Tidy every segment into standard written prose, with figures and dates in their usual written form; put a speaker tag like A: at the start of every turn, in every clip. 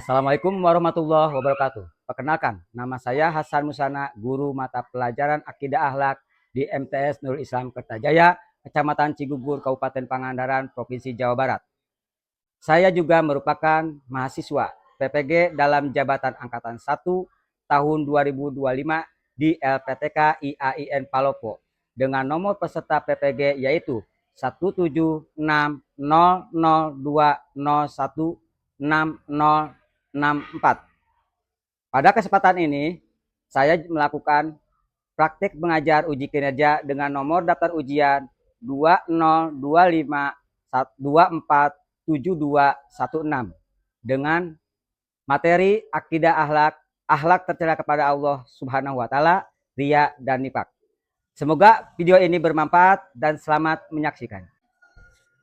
A: Assalamualaikum warahmatullahi wabarakatuh. Perkenalkan, nama saya Hasan Musana, guru mata pelajaran Akidah Akhlak di MTS Nurul Islam Kertajaya, Kecamatan Cigugur, Kabupaten Pangandaran, Provinsi Jawa Barat. Saya juga merupakan mahasiswa PPG dalam jabatan Angkatan 1 tahun 2025 di LPTK IAIN Palopo dengan nomor peserta PPG yaitu 17600201664. Pada kesempatan ini, saya melakukan praktik mengajar uji kinerja dengan nomor daftar ujian 2025247216 dengan materi akidah akhlak, akhlak tercela kepada Allah Subhanahu wa taala, riya dan nifak. Semoga video ini bermanfaat dan selamat menyaksikan.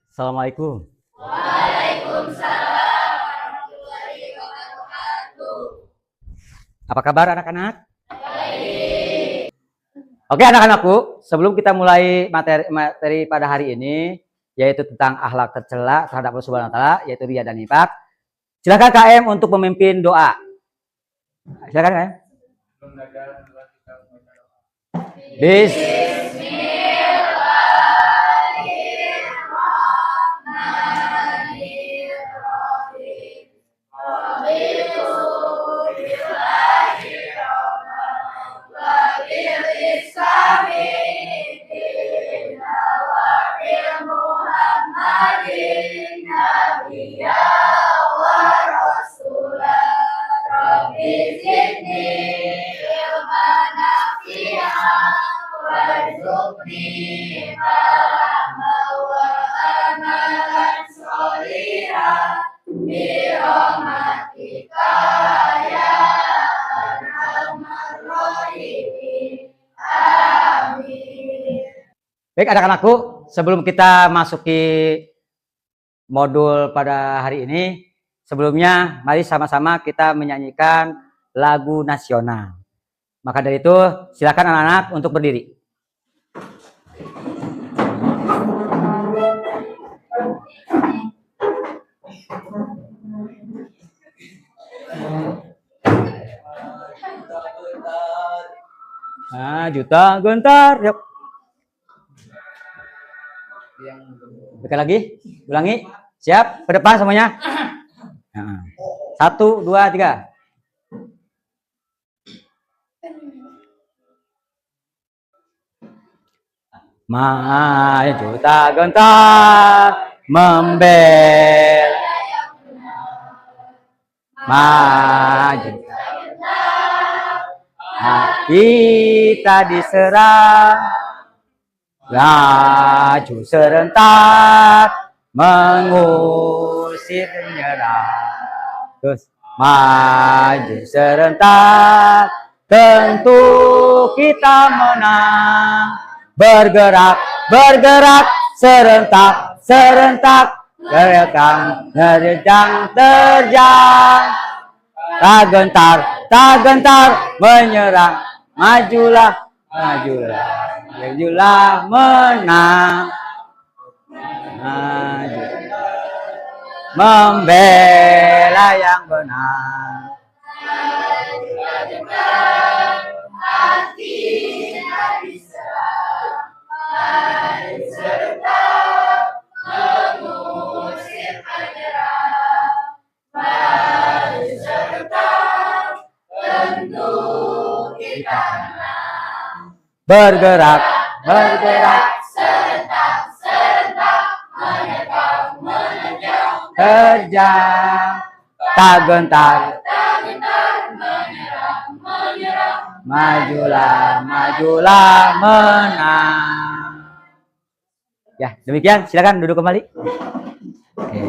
A: Assalamualaikum. Waalaikumsalam warahmatullahi wabarakatuh. Apa kabar anak-anak? Baik. Oke anak-anakku, sebelum kita mulai materi pada hari ini, yaitu tentang akhlak tercela terhadap Allah Subhanahu wa taala, yaitu riya dan nifak. Silakan KM untuk memimpin doa. Silakan KM. Baik anak-anakku, sebelum kita masuki modul pada hari ini, sebelumnya mari sama-sama kita menyanyikan lagu nasional. Maka dari itu silakan anak-anak untuk berdiri. Juta gentar, yuk. Dekat lagi, ulangi. Siap, ke depan semuanya. 1, 2, 3. Maju tak gentar membela, maju kita diserang, laju serentak mengusir penyerang. Terus maju serentak tentu kita menang. Bergerak, bergerak serentak, serentak terjang, terjang, terjang. Tak gentar, tak gentar menyerang. Majulah, majulah, majulah menang. Maju, membela yang benar. Bergerak, bergerak, serentak, serentak, menentang, menentang, terjang, tak gentar, tak gentar, menyerang, menyerang, majulah, majulah, menang. Ya, demikian, silakan duduk kembali. Oke.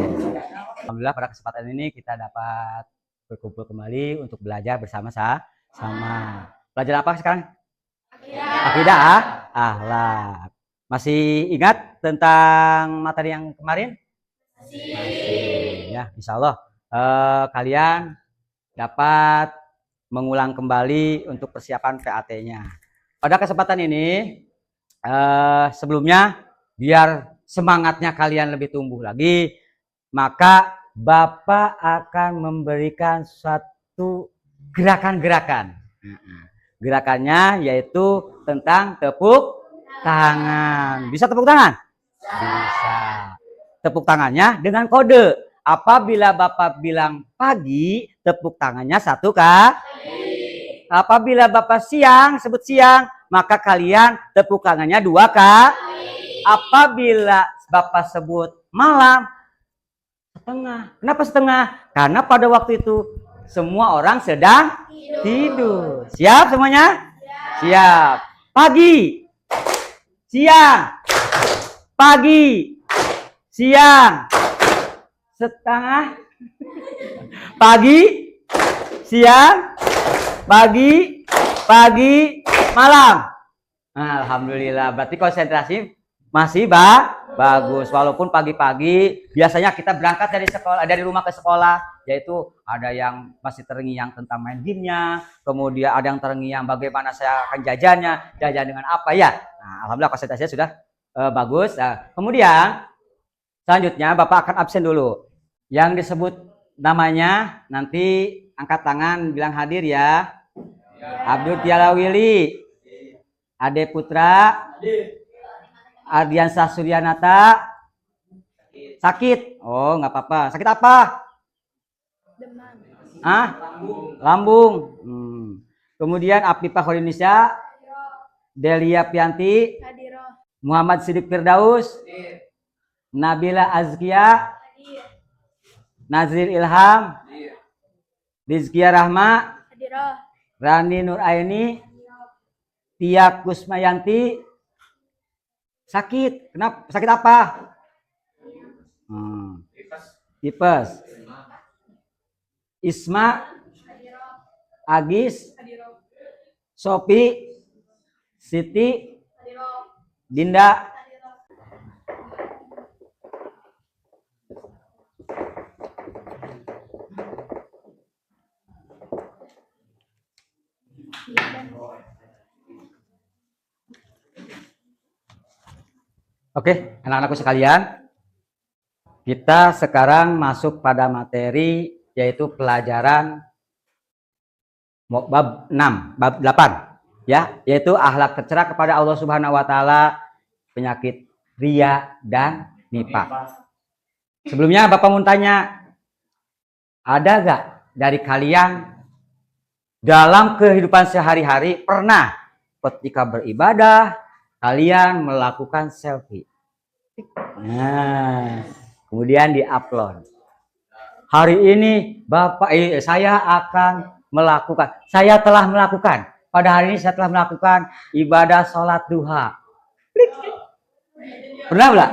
A: Alhamdulillah pada kesempatan ini kita dapat berkumpul kembali untuk belajar bersama-sama. Belajar apa sekarang? Akidah akhlak. Masih ingat tentang materi yang kemarin? Masih. Ya, insya Allah kalian dapat mengulang kembali untuk persiapan PAT-nya. Pada kesempatan ini, sebelumnya biar semangatnya kalian lebih tumbuh lagi, maka Bapak akan memberikan suatu gerakan-gerakan. Gerakannya yaitu tentang tepuk tangan. Bisa tepuk tangan? Bisa. Tepuk tangannya dengan kode. Apabila Bapak bilang pagi, tepuk tangannya 1 kali. Apabila Bapak siang, sebut siang, maka kalian tepuk tangannya 2 kali. Apabila Bapak sebut malam, setengah. Kenapa setengah? Karena pada waktu itu semua orang sedang tidur. Siap semuanya? Siap. Pagi, siang, pagi, siang, setengah, pagi, siang, pagi, malam. Alhamdulillah. Berarti konsentrasi masih bagus. Walaupun pagi-pagi biasanya kita berangkat dari sekolah, dari rumah ke sekolah, yaitu ada yang masih terngiang tentang main gamenya, kemudian ada yang terngiang bagaimana saya akan jajan dengan apa ya. Nah, alhamdulillah konsentrasinya sudah bagus. Nah, kemudian selanjutnya Bapak akan absen dulu. Yang disebut namanya nanti angkat tangan bilang hadir ya. Abdul Tiala Willy, Ade Putra, Ardiansah Suryanata. Sakit? Oh, nggak apa-apa. Sakit apa? Demam. Lambung. Kemudian Apifah Indonesia, Delia Pianti, Muhammad Siddiq Firdaus, Nabila Azkia, Nazir Ilham, Rizkia Rahma, Rani Nuraini, Tia Kusmayanti. Sakit. Kenapa? Sakit apa? Tipes. Isma, Agis, Sopi, Siti, Dinda. Oke, anak-anakku sekalian, kita sekarang masuk pada materi yaitu pelajaran bab 6, bab 8 ya, yaitu akhlak tercela kepada Allah Subhanahu wa taala, penyakit riya dan nifaq. Sebelumnya Bapak mau tanya, ada gak dari kalian dalam kehidupan sehari-hari pernah ketika beribadah kalian melakukan selfie? Nah, kemudian diupload. Hari ini saya akan melakukan, saya telah melakukan, pada hari ini saya telah melakukan ibadah sholat duha. Pernah enggak?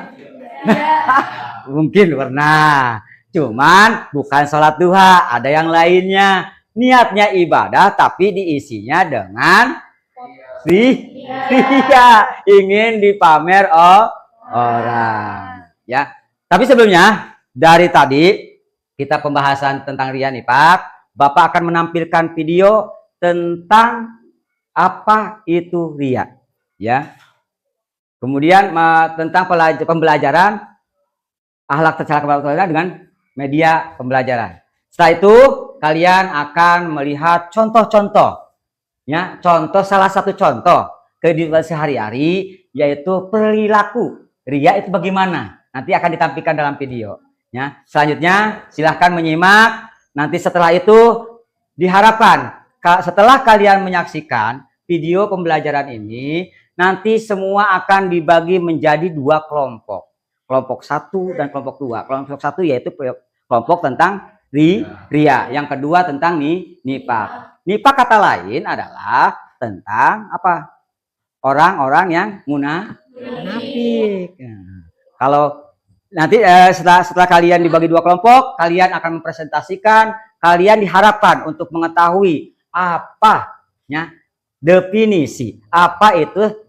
A: Mungkin pernah. Cuman bukan sholat duha, ada yang lainnya. Niatnya ibadah tapi diisinya dengan iya, ingin dipamer orang ya. Tapi sebelumnya, dari tadi kita pembahasan tentang riya nifaq, Bapak akan menampilkan video tentang apa itu riya ya. Kemudian tentang pembelajaran akhlak tercela kepada Allah dengan media pembelajaran. Setelah itu kalian akan melihat contoh-contoh ya, salah satu contoh kehidupan sehari-hari yaitu perilaku riya itu bagaimana, nanti akan ditampilkan dalam video ya. Selanjutnya silahkan menyimak. Nanti setelah itu diharapkan setelah kalian menyaksikan video pembelajaran ini, nanti semua akan dibagi menjadi 2 kelompok, kelompok 1 dan kelompok 2. Kelompok 1 yaitu kelompok tentang riya, yang kedua tentang nifaq. Nifaq kata lain adalah tentang apa? Orang-orang yang munafik. Nah, kalau nanti setelah kalian dibagi 2 kelompok, kalian akan mempresentasikan, kalian diharapkan untuk mengetahui apa ya, definisi apa itu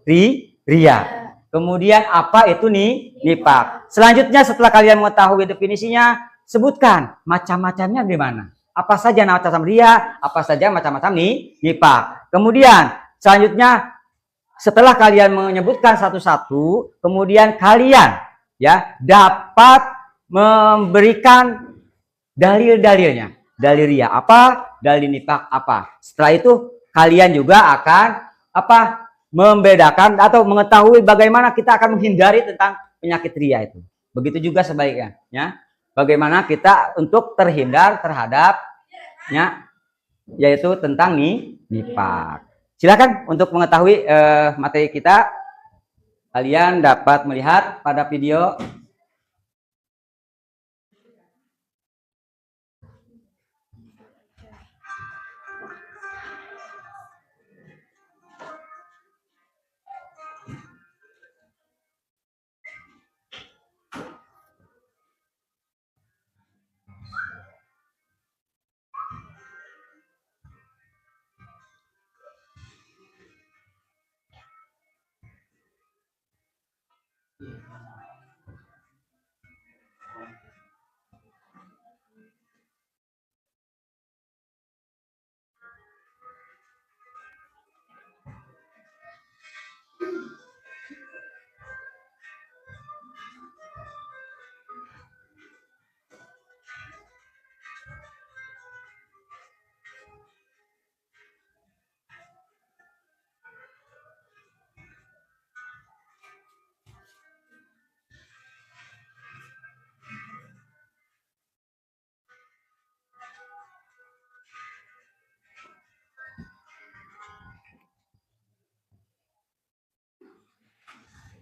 A: riya. Kemudian apa itu nifaq. Selanjutnya setelah kalian mengetahui definisinya, sebutkan macam-macamnya gimana. Apa saja macam riya, apa saja macam-macam nifaq. Kemudian selanjutnya setelah kalian menyebutkan satu-satu, kemudian kalian ya dapat memberikan dalil-dalilnya. Dalil ria apa? Dalil nifak apa? Setelah itu kalian juga akan apa? Membedakan atau mengetahui bagaimana kita akan menghindari tentang penyakit ria itu. Begitu juga sebaiknya, ya. Bagaimana kita untuk terhindar terhadapnya, yaitu tentang nifak. Silakan untuk mengetahui materi kita, kalian dapat melihat pada video.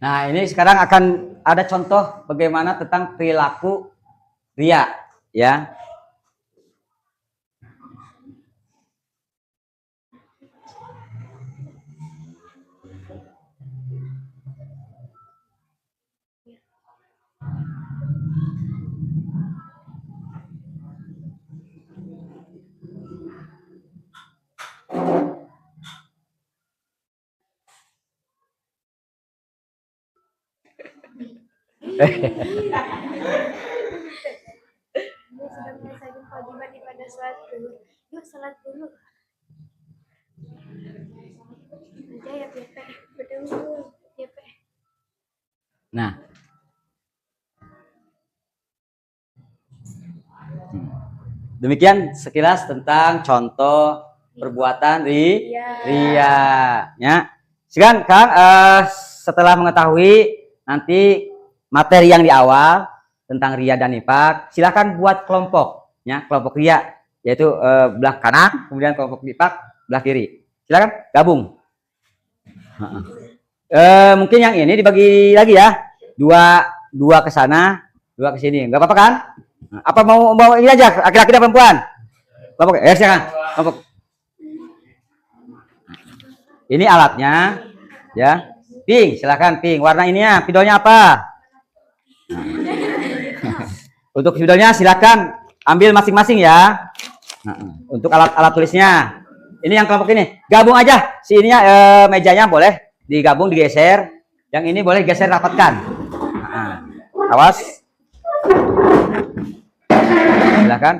A: Nah, ini sekarang akan ada contoh bagaimana tentang perilaku ria, ya.
B: Sudah menyelesaikan kewajiban ibadah sholat dulu. Yuk sholat dulu. Aja ya PP. Betul PP.
A: Nah, demikian sekilas tentang contoh perbuatan ria, ya. Sekarang Kang, setelah mengetahui nanti materi yang di awal tentang ria dan nifak, silakan buat kelompok, ya, kelompok ria, yaitu belah kanan, kemudian kelompok nifak belah kiri. Silakan gabung. Mungkin yang ini dibagi lagi ya, dua ke sana, dua ke sini, nggak apa-apa kan? Apa mau ini aja, laki-laki dan perempuan? Kelompok, silakan. Kelompok. Ini alatnya, ya. Pink, silakan pink. Warna ininya, spidolnya apa? Untuk spidolnya silakan ambil masing-masing ya. Untuk alat tulisnya, ini yang kelompok ini, gabung aja. Si ininya mejanya boleh digabung, digeser. Yang ini boleh geser rapatkan. Awas. Silakan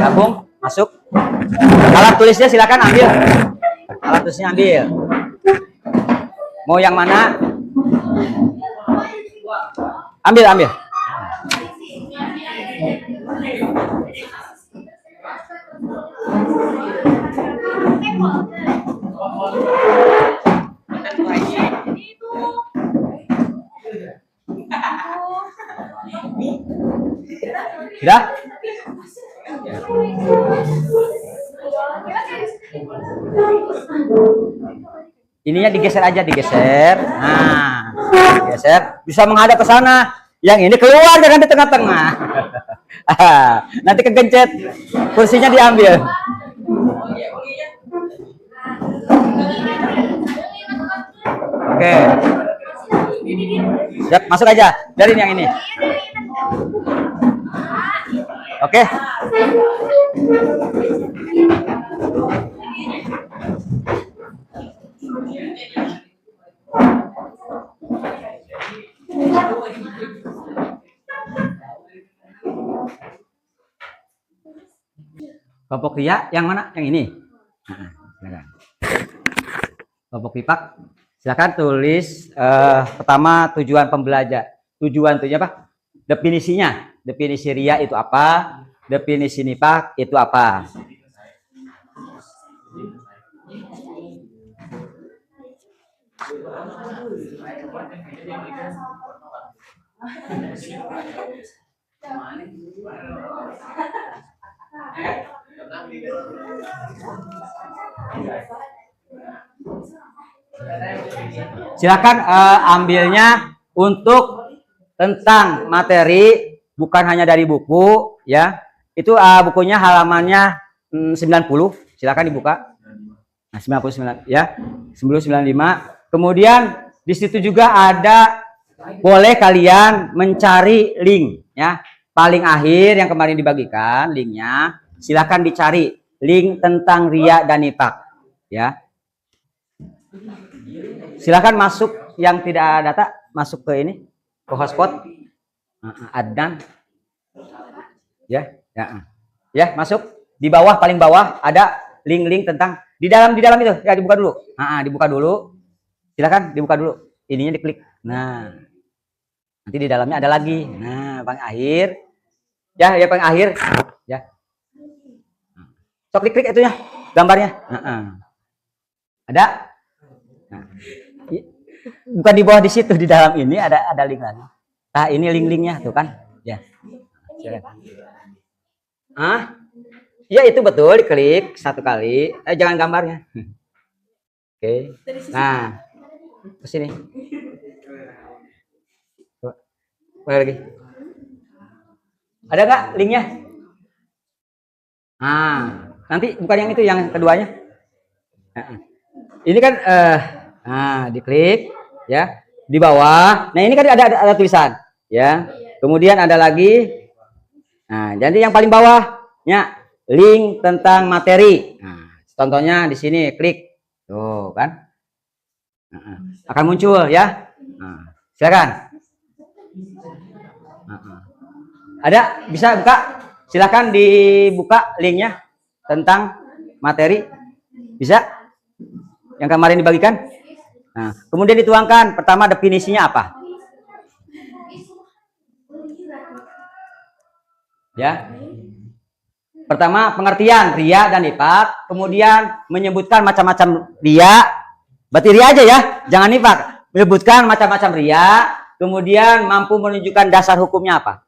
A: gabung, masuk. Alat tulisnya silakan ambil. Alat tulisnya ambil. Mau yang mana? Ambil. Sudah? Ininya digeser aja, digeser. Nah, geser. Bisa menghadap ke sana. Yang ini keluar, jangan di tengah-tengah. Nanti kegencet. Kursinya diambil. Oke. Siap, masuk aja. Dari yang ini. Oke. Kelompok ria yang mana? Yang ini. Silakan. Kelompok nifak, silakan tulis pertama tujuan pembelajar. Tujuan itu apa? Definisinya definisi ria itu apa, definisi nifak itu apa. Silakan ambilnya untuk tentang materi, bukan hanya dari buku ya. Itu bukunya halamannya 90, silakan dibuka. Nah, 99 ya. 1095. Kemudian di situ juga ada, boleh kalian mencari link ya. Paling akhir yang kemarin dibagikan linknya, silakan dicari link tentang ria dan nifak ya. Silakan masuk yang tidak data, masuk ke ini, ke hotspot. Adnan. Ya, ya. Ya, masuk. Di bawah, paling bawah ada link-link tentang di dalam itu ya, dibuka dulu. Dibuka dulu. Silakan dibuka dulu. Ininya diklik. Nah. Nanti di dalamnya ada lagi. Nah, paling akhir. Ya, paling akhir. Ya. So klik itunya, gambarnya. Ada? Nah. Bukan di bawah, di situ, di dalam ini ada link lagi. Nah, ini link-linknya tuh kan. Ya. Ya itu betul, diklik satu kali. Jangan gambarnya. Oke. Nah, ke sini. Boleh lagi. Ada nggak linknya? Nanti bukan yang itu, yang keduanya. Ini kan diklik ya di bawah. Nah, ini kan ada tulisan ya. Kemudian ada lagi. Nah, jadi yang paling bawahnya link tentang materi. Nah, contohnya di sini, klik. Tuh kan. Akan muncul ya. Silakan. Ada, bisa buka? Silakan dibuka linknya tentang materi. Bisa? Yang kemarin dibagikan? Nah, kemudian dituangkan. Pertama, definisinya apa? Ya. Pertama, pengertian ria dan nifak. Kemudian menyebutkan macam-macam ria. Berarti ria aja ya, jangan nifak. Menyebutkan macam-macam ria. Kemudian mampu menunjukkan dasar hukumnya apa?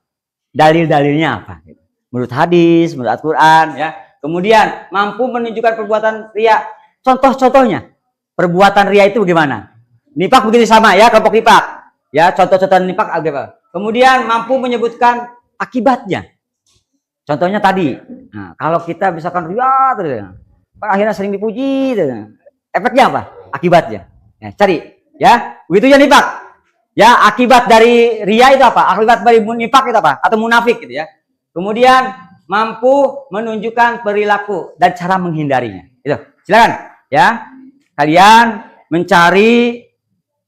A: Dalil-dalilnya apa? Menurut hadis, menurut Al-Quran ya. Kemudian mampu menunjukkan perbuatan ria. Contoh-contohnya. Perbuatan ria itu bagaimana? Nifak begini sama ya, kelompok nifak. Ya, contoh-contoh nifak apa? Kemudian mampu menyebutkan akibatnya. Contohnya tadi, nah, kalau kita misalkan ria terus, akhirnya sering dipuji, terus, efeknya apa? Akibatnya. Ya, cari, ya, begitu ya nifak. Ya, akibat dari ria itu apa? Akibat dari nifak itu apa? Atau munafik gitu ya. Kemudian mampu menunjukkan perilaku dan cara menghindarinya. Itu, silakan, ya. Kalian mencari,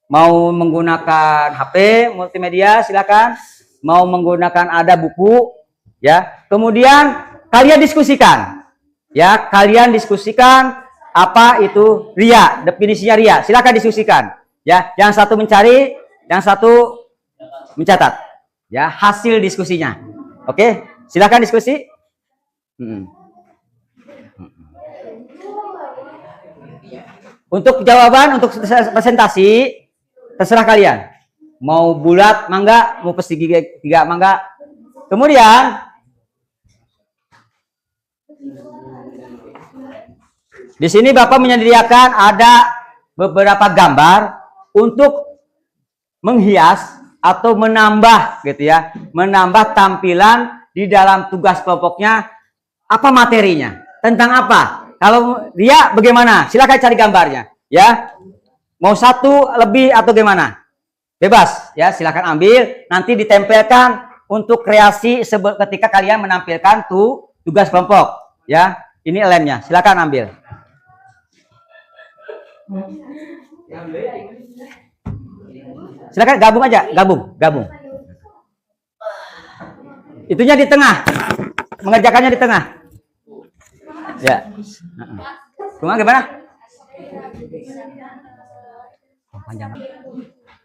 A: mau menggunakan HP multimedia, silakan. Mau menggunakan ada buku. Ya, kemudian kalian diskusikan, ya, kalian diskusikan apa itu ria, definisinya ria. Silakan diskusikan, ya. Yang satu mencari, yang satu mencatat, ya, hasil diskusinya. Oke, silakan diskusi. Untuk jawaban, untuk presentasi, terserah kalian. Mau bulat, mangga, mau persegi tiga, mangga. Kemudian di sini Bapak menyediakan ada beberapa gambar untuk menghias atau menambah gitu ya, menambah tampilan di dalam tugas kelompoknya. Apa materinya? Tentang apa? Kalau dia bagaimana? Silakan cari gambarnya, ya. Mau satu lebih atau gimana? Bebas, ya. Silakan ambil, nanti ditempelkan untuk kreasi ketika kalian menampilkan tugas kelompok, ya. Ini lemnya, silakan ambil. Silakan gabung aja, gabung. Itunya di tengah, mengerjakannya di tengah. Ya. Cuma gimana? Panjang.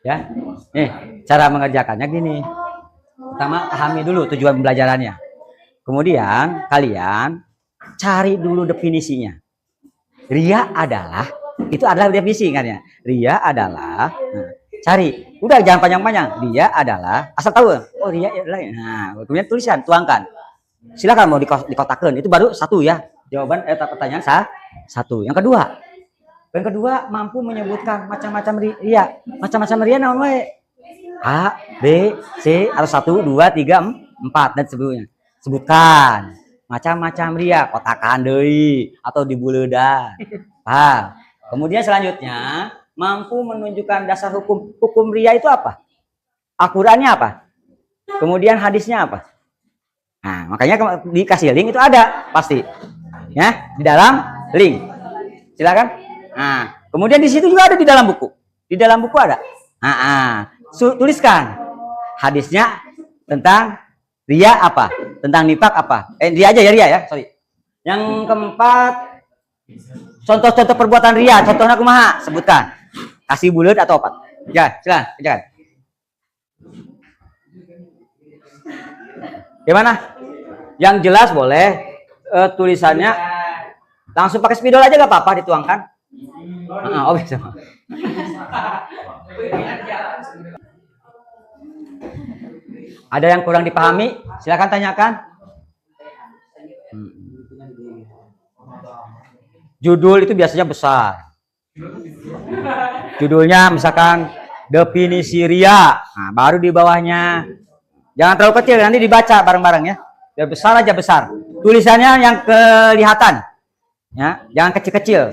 A: Ya. Nih, cara mengerjakannya gini. Pertama, pahami dulu tujuan pembelajarannya. Kemudian kalian cari dulu definisinya. Ria adalah, itu adalah definisi kan ya. Ria adalah, nah, cari. Udah jangan panjang-panjang. Ria adalah, asal tahu. Oh ria adalah. Nah, kemudian tulisan, tuangkan. Silakan mau dikotakan. Itu baru satu ya. Jawaban pertanyaan satu. Yang kedua mampu menyebutkan macam-macam ria. Macam-macam ria naon we? A, B, C, atau 1, 2, 3, 4 dan sebagainya. Sebutkan macam-macam ria, kotakan deui atau dibuleudan. Paham? Kemudian selanjutnya mampu menunjukkan dasar hukum. Hukum ria itu apa? Al-Qur'annya apa? Kemudian hadisnya apa? Nah, makanya dikasih link itu ada pasti. Ya, di dalam link. Silakan. Nah, kemudian di situ juga ada di dalam buku. Di dalam buku ada. Tuliskan hadisnya tentang ria apa, tentang nifak apa. Dia aja ya ria ya, sorry. Yang keempat, contoh-contoh perbuatan ria, contohnya kumaha, sebutkan. Kasih bulat atau apa? Ya, silakan. Gimana? Yang jelas boleh, tulisannya langsung pakai spidol aja gak apa-apa dituangkan. Oh bisa. Ada yang kurang dipahami? Silakan tanyakan. Judul itu biasanya besar. Judulnya misalkan definisi ria. Nah, baru di bawahnya. Jangan terlalu kecil, nanti dibaca bareng-bareng ya. Biar besar aja besar. Tulisannya yang kelihatan. Ya, jangan kecil-kecil.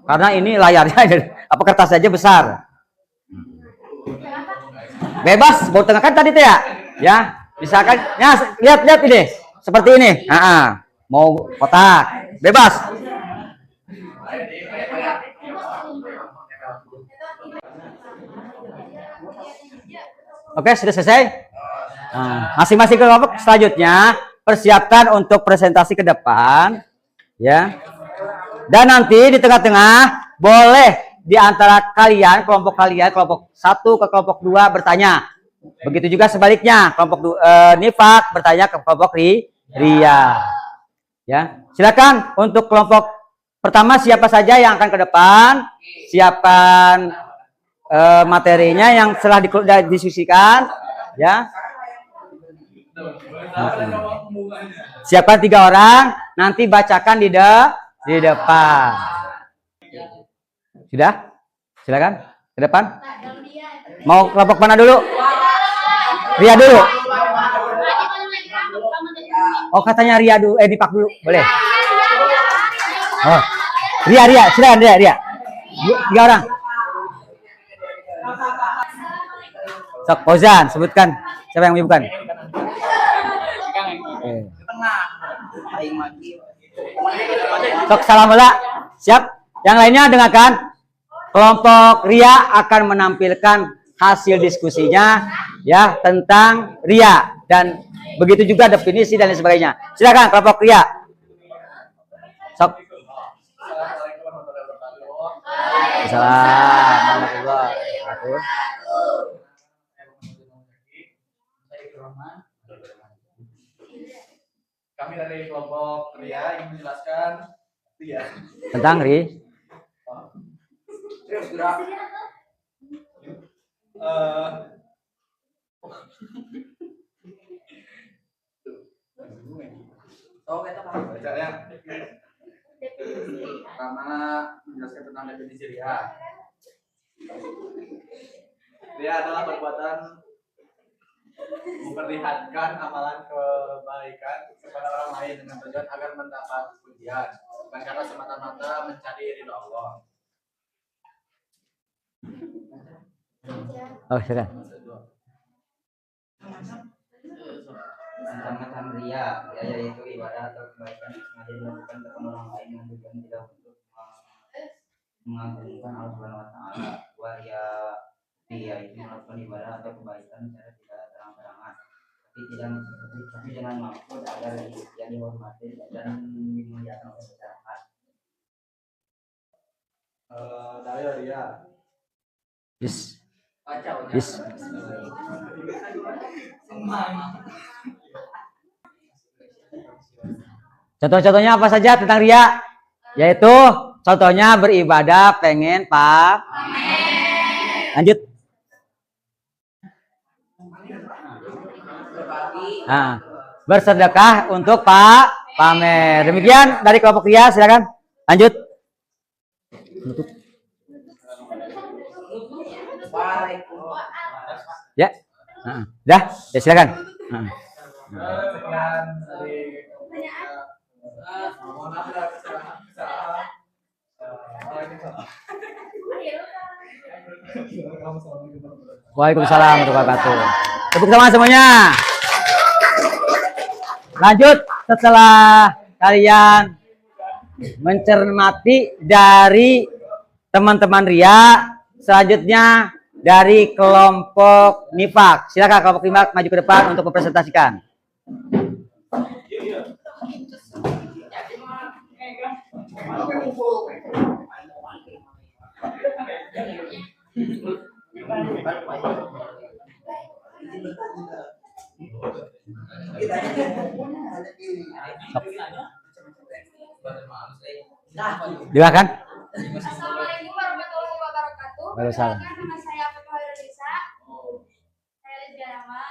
A: Karena ini layarnya apa kertas aja besar. Bebas, baru tengah kan tadi teh ya. Misalkan ya lihat ini seperti ini. Mau kotak, bebas. Oke, sudah selesai. Masing-masing kelompok selanjutnya persiapkan untuk presentasi ke depan ya. Dan nanti di tengah-tengah boleh di antara kalian, kelompok 1 ke kelompok 2 bertanya. Begitu juga sebaliknya, kelompok nifak bertanya ke kelompok ria. Ya, silakan untuk kelompok pertama siapa saja yang akan ke depan, siapkan materinya yang telah didiskusikan ya. Siapkan 3 orang, nanti bacakan di depan. Sudah? Silakan ke depan. Mau kelompok mana dulu? Ria dulu. Oh katanya Ria dulu, Dipak dulu, boleh? Oh, Ria, silakan Ria. 3 orang. Sok Fauzan, sebutkan siapa yang menyebutkan. Sok Salamula, siap? Yang lainnya dengarkan. Kelompok ria akan menampilkan hasil diskusinya ya tentang ria dan begitu juga definisi dan lain sebagainya. Silakan kelompok ria. Sok. Assalamualaikum warahmatullahi wabarakatuh.
C: Kami dari kelompok ria ingin menjelaskan
A: tentang ri.
C: Pertama menjelaskan tentang definisi ria. Ria adalah perbuatan memperlihatkan amalan kebaikan kepada orang lain dengan tujuan agar mendapat pujian, bukan karena semata-mata mencari ridho Allah.
A: Oh, silakan.
D: Macam-macam ria yaitu ibadah atau kebaikan yang sengaja dilakukan kepada orang lain dengan tujuan tidak untuk mengagungkan Allah Subhanahu wa taala. Ria itu melakukan ibadah atau kebaikan secara tidak terang-terangan, tapi dengan maksud agar ia dihormati dan dimuliakan oleh masyarakat.
C: Dari ria.
A: Yes. Contoh-contohnya apa saja tentang ria? Yaitu contohnya beribadah pengen lanjut. Nah, bersedekah untuk pamer. Demikian dari kelompok ria, silakan lanjut. Ya, dah, ya silakan.
C: Sekian dari mohon maaf ada kesalahan.
A: Waalaikumsalam warahmatullahi wabarakatuh. Tepuk tangan semuanya. Lanjut, setelah kalian mencermati dari teman-teman ria, selanjutnya dari kelompok nifak. Silakan kelompok nifak maju ke depan untuk mempresentasikan. Silakan.
B: Assalamualaikum warahmatullahi wabarakatuh.
A: Waalaikumsalam.
B: Nama saya Fatwa Desa. Saya Rama.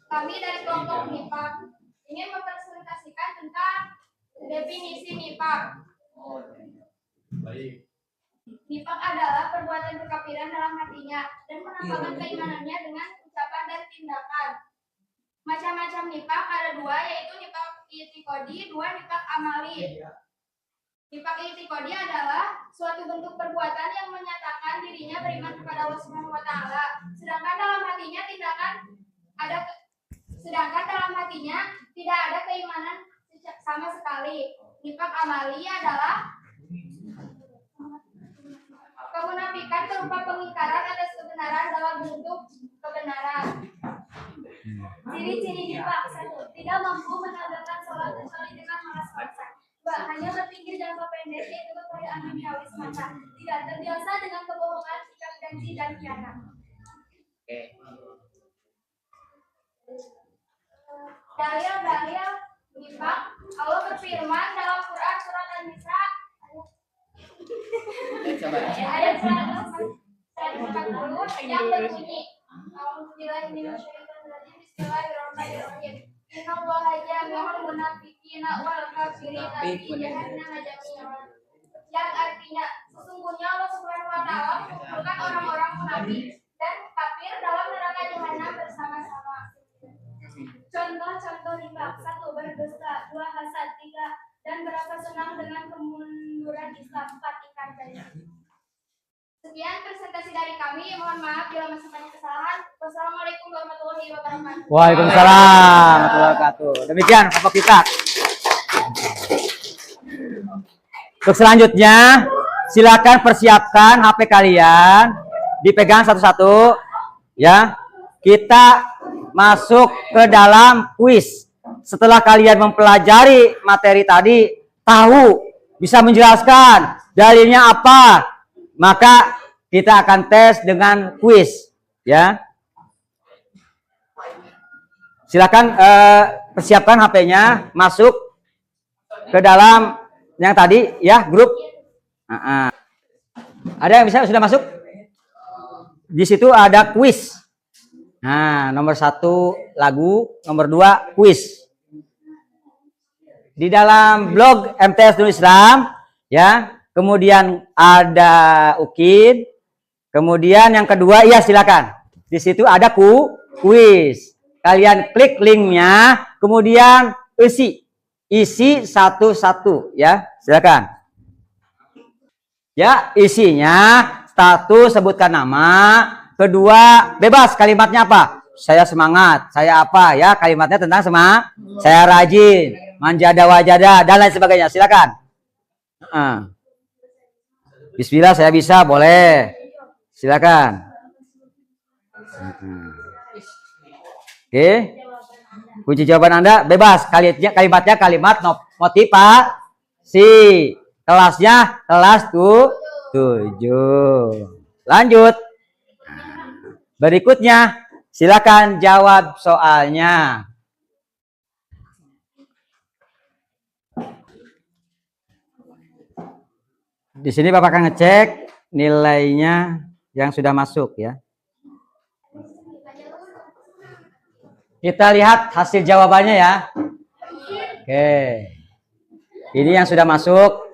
B: Kami dari kelompok NIPAK ingin mempresentasikan tentang definisi NIPAK.
C: Baik.
B: NIPAK adalah perbuatan kekafiran dalam hatinya dan menampakkan keimanannya dengan ucapan dan tindakan. Macam-macam nifak ada dua, yaitu nifak i'tiqadi, dua nifak amali. Nifak i'tiqadi adalah suatu bentuk perbuatan yang menyatakan dirinya beriman kepada Allah Subhanahu wa taala, sedangkan dalam hatinya tidak ada keimanan sama sekali. Nifak amali adalah kemunafikan berupa pengingkaran atas kebenaran dalam bentuk kebenaran. Ciri-ciri nifak: 1. Tidak mampu menegakkan sholat kecuali dengan malas-malasan. 2. Hanya berpikir jangka pendek, yaitu kekayaan duniawi semata. 3. Terbiasa dengan kebohongan, sikap janji dan khianat. Dalil-dalil nifak: Allah berfirman dalam Quran surat An-Nisa ayat 140 yang berbunyi, Bismillahirrahmanirrahim. Innallaha jami'ul munafiqina wal kafirina fi jahannam jami'an. Yang artinya sesungguhnya Allah Subhanahu wa taala mengumpulkan orang-orang munafik dan kafir dalam neraka jahanam bersama-sama. Contoh-contoh nifak: 1. Berdusta, 2. hasad, 3. dan berasa senang dengan kemunduran Islam, 4. ingkar janji. Sekian presentasi dari kami. Mohon maaf bila masih banyak kesalahan. Wassalamualaikum warahmatullahi wabarakatuh.
A: Waalaikumsalam warahmatullahi wabarakatuh. Demikian kelompok kita. Untuk selanjutnya, silakan persiapkan HP kalian, dipegang satu-satu, ya. Kita masuk ke dalam kuis. Setelah kalian mempelajari materi tadi, tahu, bisa menjelaskan dalilnya apa, maka kita akan tes dengan kuis, ya. Silakan persiapkan HP-nya, masuk ke dalam yang tadi, ya, grup. Ada yang bisa sudah masuk? Di situ ada kuis. Nah, nomor 1 lagu, nomor 2 kuis. Di dalam blog MTS Nurul Islam, ya. Kemudian ada UKID. Kemudian yang kedua, ya silakan. Di situ ada kuis. Kalian klik linknya, kemudian isi satu-satu, ya. Silakan. Ya, isinya satu, sebutkan nama. Kedua, bebas kalimatnya apa? Saya semangat, saya apa, ya, kalimatnya tentang semangat. Saya rajin, manjada wajada, dan lain sebagainya. Silakan. Bismillah, saya bisa, boleh. Silakan. Oke. Kunci jawaban Anda bebas. Kalimatnya kalimat motivasi. Kelasnya kelas 7. Lanjut. Berikutnya Silakan jawab soalnya. Di sini Bapak akan ngecek nilainya yang sudah masuk ya. Kita lihat hasil jawabannya ya. Oke. Ini yang sudah masuk.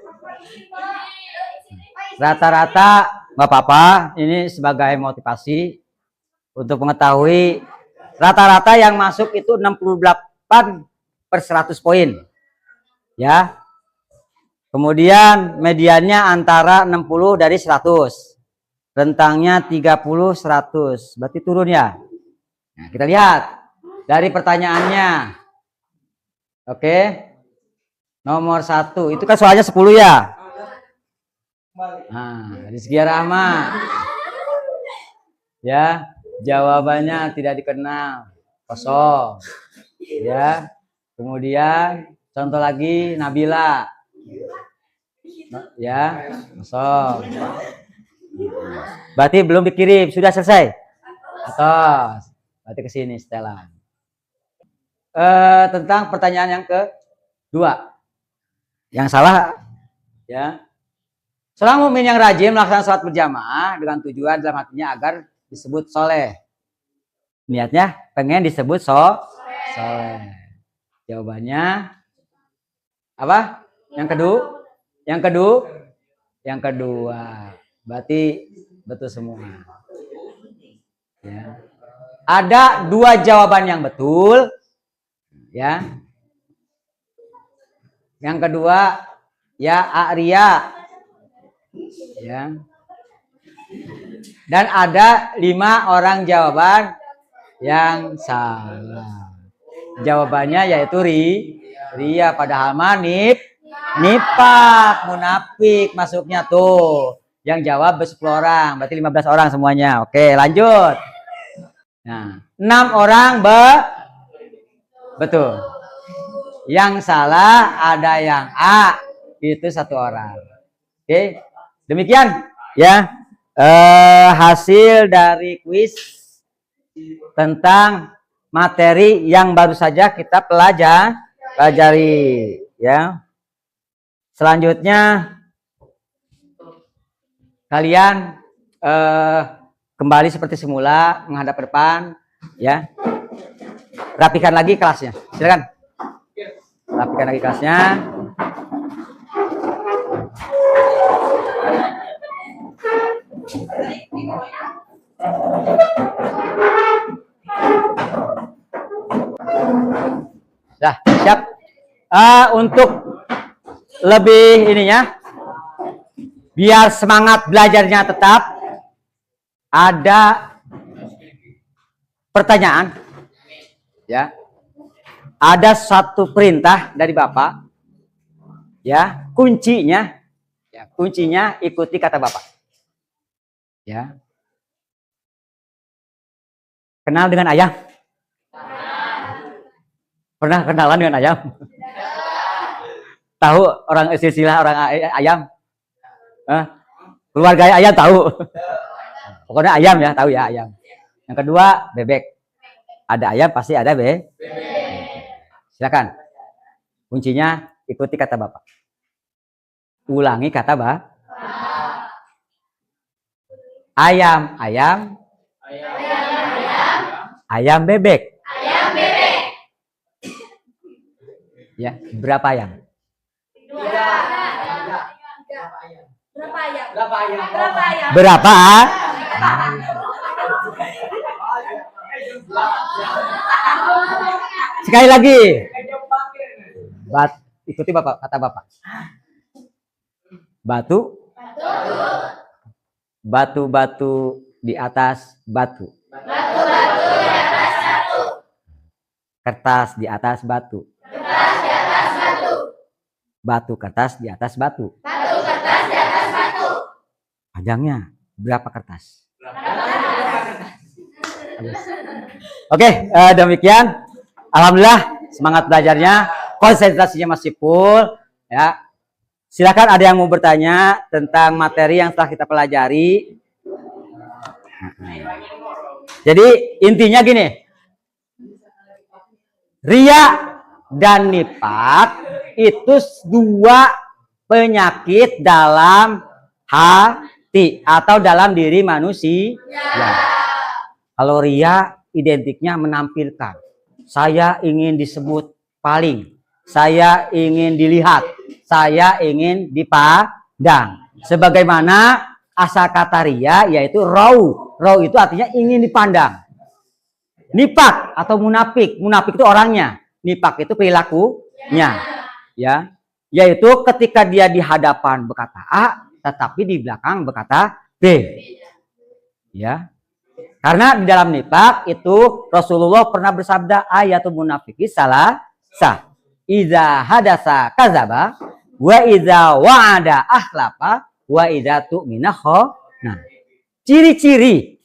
A: Rata-rata nggak apa-apa. Ini sebagai motivasi untuk mengetahui rata-rata yang masuk itu 68/100 poin. Ya. Kemudian mediannya antara 60 dari 100. Rentangnya 30-100. Berarti turun ya. Nah, kita lihat dari pertanyaannya. Oke. Nomor 1. Itu kan soalnya 10 ya. Nah, Rizky Rahma. Ya, jawabannya tidak dikenal. Kosong. Ya. Kemudian contoh lagi Nabila. Ya, kosong. Berarti belum dikirim, sudah selesai. Atas. Berarti ke sini Stella. Tentang pertanyaan yang kedua. Yang salah ya. Seorang mukmin yang rajin melaksanakan sholat berjamaah dengan tujuan dalam hatinya agar disebut soleh. Niatnya pengen disebut soleh. Jawabannya apa? Yang kedua. Berarti betul semua. Ya. Ada 2 jawaban yang betul. Ya. Yang kedua ya Arya. Ya. Dan ada 5 orang jawaban yang salah. Jawabannya yaitu Ria, padahal nifak, munafik masuknya tuh. Yang jawab 10 orang, berarti 15 orang semuanya. Oke, lanjut. Nah, 6 orang betul. Yang salah ada yang A, itu 1 orang. Oke, demikian ya hasil dari kuis tentang materi yang baru saja kita pelajari ya. Selanjutnya kalian kembali seperti semula menghadap ke depan ya. Rapikan lagi kelasnya. Silakan. Rapikan lagi kelasnya. Dah, siap. Untuk lebih ininya, biar semangat belajarnya tetap, ada pertanyaan, ya. Ada satu perintah dari Bapak, ya. Kuncinya ikuti kata Bapak, ya. Kenal dengan ayam? Pernah kenalan dengan ayam? Tahu orang istilah orang ayam? Keluarga ayam tahu. Pokoknya ayam ya, tahu ya ayam. Yang kedua bebek. Ada ayam pasti ada bebek. Silakan. Kuncinya ikuti kata Bapak. Ulangi kata Bapak. Ayam, ayam. Ayam bebek. Ya, berapa ayam?
B: 2. Berapa ayam?
A: Berapa? Sekali lagi. Ikuti Bapak, kata Bapak. Batu di atas batu. Kertas di atas batu. Batu kertas di atas batu. Panjangnya berapa kertas? Oke, demikian. Alhamdulillah semangat belajarnya, konsentrasinya masih full ya. Silakan ada yang mau bertanya tentang materi yang telah kita pelajari. Jadi intinya gini, ria dan nifak itu dua penyakit dalam hati atau dalam diri manusia. Ya. Kalau ria identiknya menampilkan, saya ingin disebut paling, saya ingin dilihat, saya ingin dipandang. Sebagaimana asal kata ria yaitu rau. Rau itu artinya ingin dipandang. Nifak atau munafik. Munafik itu orangnya. Nifak itu perilakunya. Ya. Yaitu ketika dia di hadapan berkata A, tetapi di belakang berkata B. Ya. Karena di dalam nifak itu Rasulullah pernah bersabda ayatul munafiki salah sah. Iza hadasa kazaba wa iza wa'ada akhlafa wa iza tu'mina khana. Ciri-ciri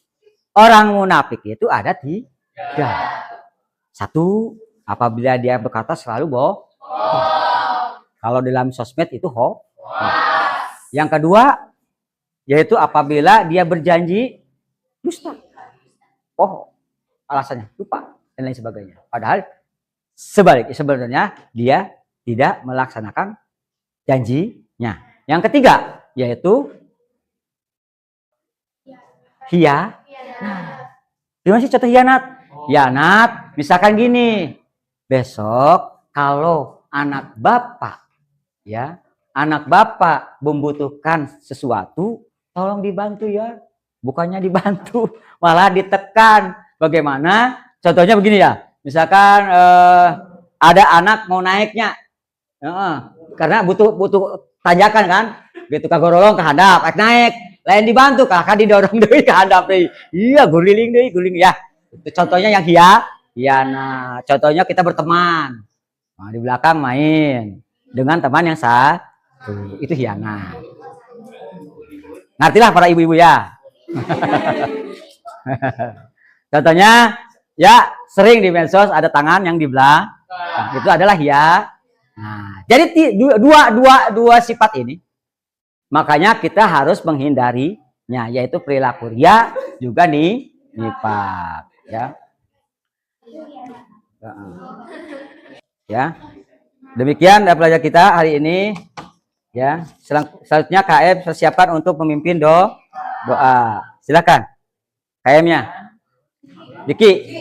A: orang munafik itu ada tiga. Satu, apabila dia berkata selalu bohong. Kalau dalam sosmed itu hoax. Yang kedua, yaitu apabila dia berjanji dusta. Bohong. Alasannya lupa dan lain sebagainya. Padahal sebenarnya dia tidak melaksanakan janjinya. Yang ketiga, yaitu hianat. Gimana sih contoh hianat? Hianat, misalkan gini. Besok kalau anak bapak, ya, anak bapak membutuhkan sesuatu, tolong dibantu ya. Bukannya dibantu, malah ditekan. Bagaimana? Contohnya begini ya. Misalkan ada anak mau naiknya, karena butuh tanjakan kan, gitu kagorolong ke hadap, naik, lain dibantu, kakak didorong deh ke hadap deh, iya guling ya. Itu contohnya yang nah, contohnya kita berteman, nah, di belakang main dengan teman yang satu, itu hianat. Ngertilah para ibu-ibu ya. Contohnya ya sering di medsos ada tangan yang di belakang, itu adalah hianat. Nah, jadi dua sifat ini, makanya kita harus menghindarinya, yaitu perilaku ria juga nifak, ya. Ya. Demikian pelajar kita hari ini, ya. Selanjutnya KM persiapan untuk memimpin doa. Silakan. KM-nya. Diki.